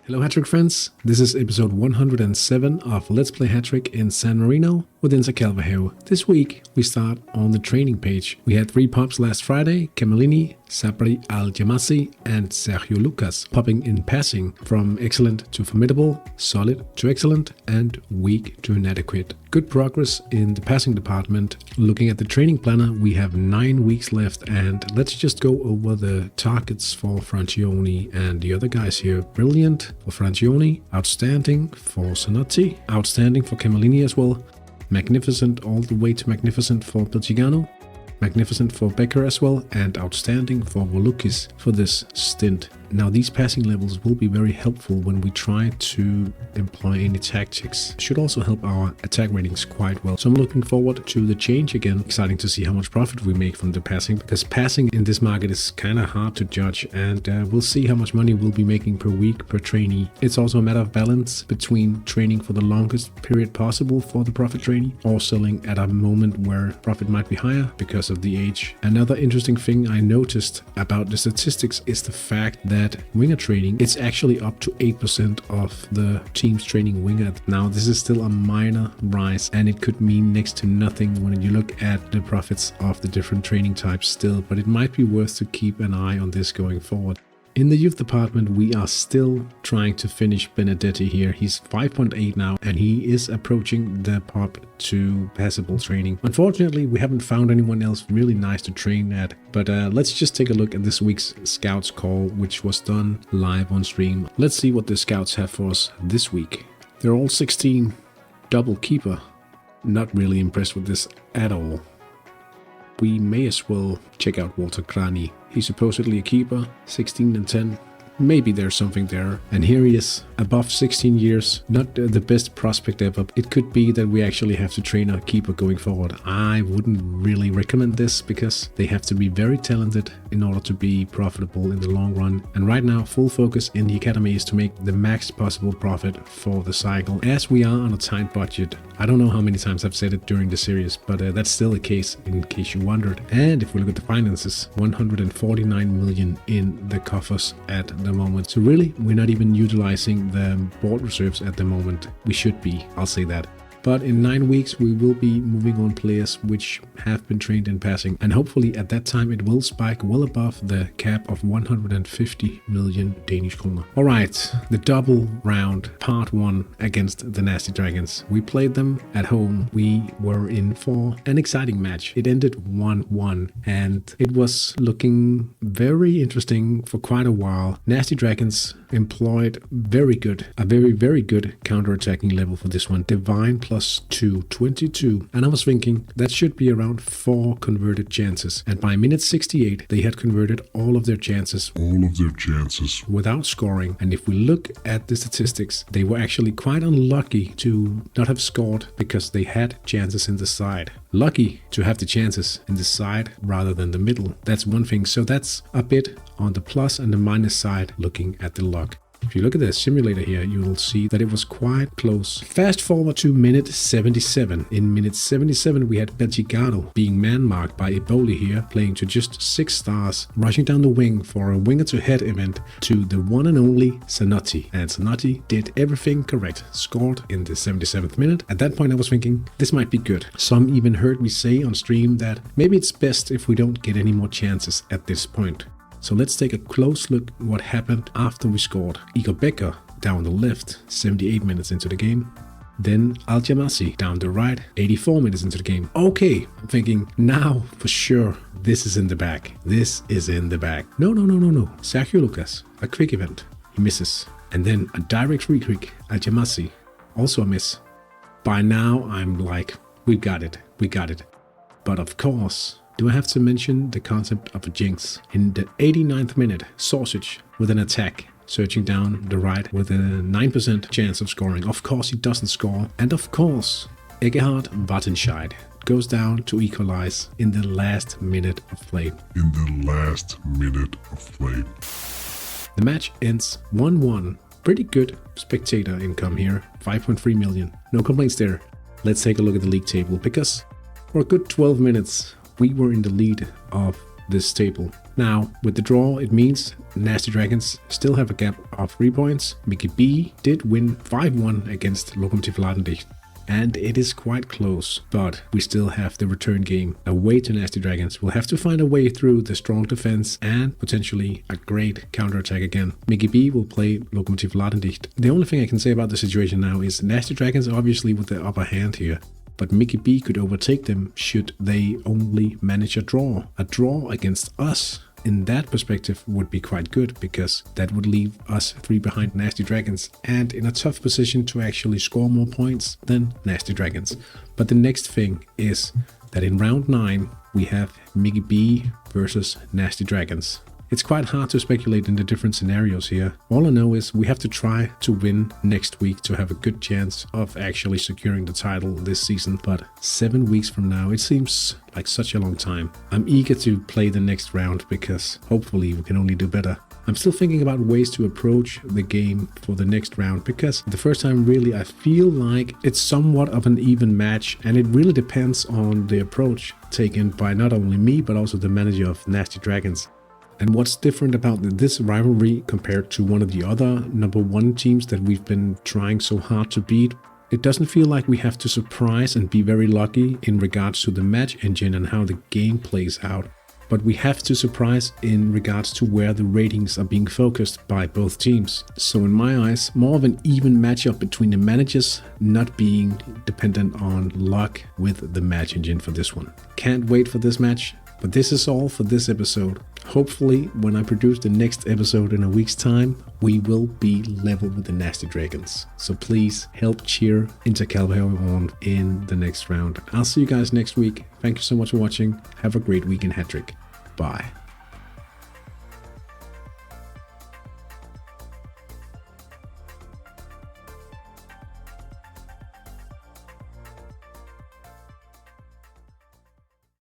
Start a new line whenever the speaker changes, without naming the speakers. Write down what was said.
Hello Hattrick friends, this is episode 107 of Let's Play Hattrick in San Marino within Calvaheo. This week we start on the training page. We had 3 pops last Friday, Camellini, Sabri Al-Jamasi and Sergio Lucas, popping in passing from excellent to formidable, solid to excellent and weak to inadequate. Good progress in the passing department. Looking at the training planner, we have 9 weeks left, and let's just go over the targets for Francione and the other guys here. Brilliant for Francione, outstanding for Zanotti, outstanding for Camellini as well, magnificent all the way to magnificent for Belgigano, magnificent for Becker as well, and outstanding for Volukis for this stint. Now these passing levels will be very helpful when we try to employ any tactics. Should also help our attack ratings quite well. So I'm looking forward to the change again. Exciting to see how much profit we make from the passing, because passing in this market is kind of hard to judge, and we'll see how much money we'll be making per week per trainee. It's also a matter of balance between training for the longest period possible for the profit trainee or selling at a moment where profit might be higher because of the age. Another interesting thing I noticed about the statistics is the fact that winger training, it's actually up to 8% of the teams training winger. Now this is still a minor rise, and it could mean next to nothing when you look at the profits of the different training types still, but it might be worth to keep an eye on this going forward. In the youth department, we are still trying to finish Benedetti here. He's 5.8 now, and he is approaching the pop to passable training. Unfortunately, we haven't found anyone else really nice to train at, but let's just take a look at this week's Scouts call, which was done live on stream. Let's see what the Scouts have for us this week. They're all 16, double keeper. Not really impressed with this at all. We may as well check out Walter Krani. He's supposedly a keeper, 16 and 10. Maybe there's something there. And here he is, above 16 years, not the best prospect ever. It could be that we actually have to train a keeper going forward. I wouldn't really recommend this because they have to be very talented in order to be profitable in the long run. And right now, full focus in the academy is to make the max possible profit for the cycle, as we are on a tight budget. I don't know how many times I've said it during the series, but that's still the case in case you wondered. And if we look at the finances, 149 million in the coffers at the moment. So really, we're not even utilizing the board reserves at the moment. We should be, I'll say that. But in 9 weeks, we will be moving on players which have been trained in passing. And hopefully at that time, it will spike well above the cap of 150 million Danish kroner. All right, the double round, part 1 against the Nasty Dragons. We played them at home. We were in for an exciting match. It ended 1-1, and it was looking very interesting for quite a while. Nasty Dragons employed a very good counter-attacking level for this one. Divine +2, 22. And I was thinking that should be around 4 converted chances. And by minute 68, they had converted all of their chances. Without scoring. And if we look at the statistics, they were actually quite unlucky to not have scored because they had chances in the side. Lucky to have the chances in the side rather than the middle. That's one thing. So that's a bit on the plus and the minus side looking at the luck. If you look at the simulator here, you will see that it was quite close. Fast forward to minute 77. In minute 77, we had Belgigano being man-marked by Eboli here, playing to just 6 stars, rushing down the wing for a winger-to-head event to the one and only Zanotti. And Zanotti did everything correct, scored in the 77th minute. At that point, I was thinking, this might be good. Some even heard me say on stream that maybe it's best if we don't get any more chances at this point. So let's take a close look at what happened after we scored. Igor Becker down the left, 78 minutes into the game. Then Al-Jamasi down the right, 84 minutes into the game. Okay, I'm thinking, now for sure, this is in the bag. This is in the bag. No. Sergio Lucas, a quick event. He misses. And then a direct free kick, Al-Jamasi, also a miss. By now, I'm like, we got it. But of course, do I have to mention the concept of a jinx? In the 89th minute, Sausage with an attack, searching down the right with a 9% chance of scoring. Of course he doesn't score. And of course, Egerhard Wattenscheid goes down to equalize in the last minute of play. The match ends 1-1. Pretty good spectator income here, 5.3 million. No complaints there. Let's take a look at the league table, because for a good 12 minutes, we were in the lead of this table. Now, with the draw, it means Nasty Dragons still have a gap of 3 points. Mickey B did win 5-1 against Lokomotiv Ladendicht. And it is quite close, but we still have the return game away to Nasty Dragons. We'll have to find a way through the strong defense and potentially a great counterattack again. Mickey B will play Lokomotiv Ladendicht. The only thing I can say about the situation now is Nasty Dragons obviously with the upper hand here. But Mickey B could overtake them should they only manage a draw. A draw against us in that perspective would be quite good, because that would leave us 3 behind Nasty Dragons and in a tough position to actually score more points than Nasty Dragons. But the next thing is that in round 9 we have Mickey B versus Nasty Dragons. It's quite hard to speculate in the different scenarios here. All I know is we have to try to win next week to have a good chance of actually securing the title this season. But 7 weeks from now, it seems like such a long time. I'm eager to play the next round because hopefully we can only do better. I'm still thinking about ways to approach the game for the next round, because the first time really I feel like it's somewhat of an even match, and it really depends on the approach taken by not only me but also the manager of Nasty Dragons. And what's different about this rivalry compared to one of the other number 1 teams that we've been trying so hard to beat? It doesn't feel like we have to surprise and be very lucky in regards to the match engine and how the game plays out. But we have to surprise in regards to where the ratings are being focused by both teams. So in my eyes, more of an even matchup between the managers, not being dependent on luck with the match engine for this one. Can't wait for this match. But this is all for this episode. Hopefully, when I produce the next episode in a week's time, we will be level with the Nasty Dragons. So please help cheer Intercalvario on in the next round. I'll see you guys next week. Thank you so much for watching. Have a great week in Hattrick. Bye.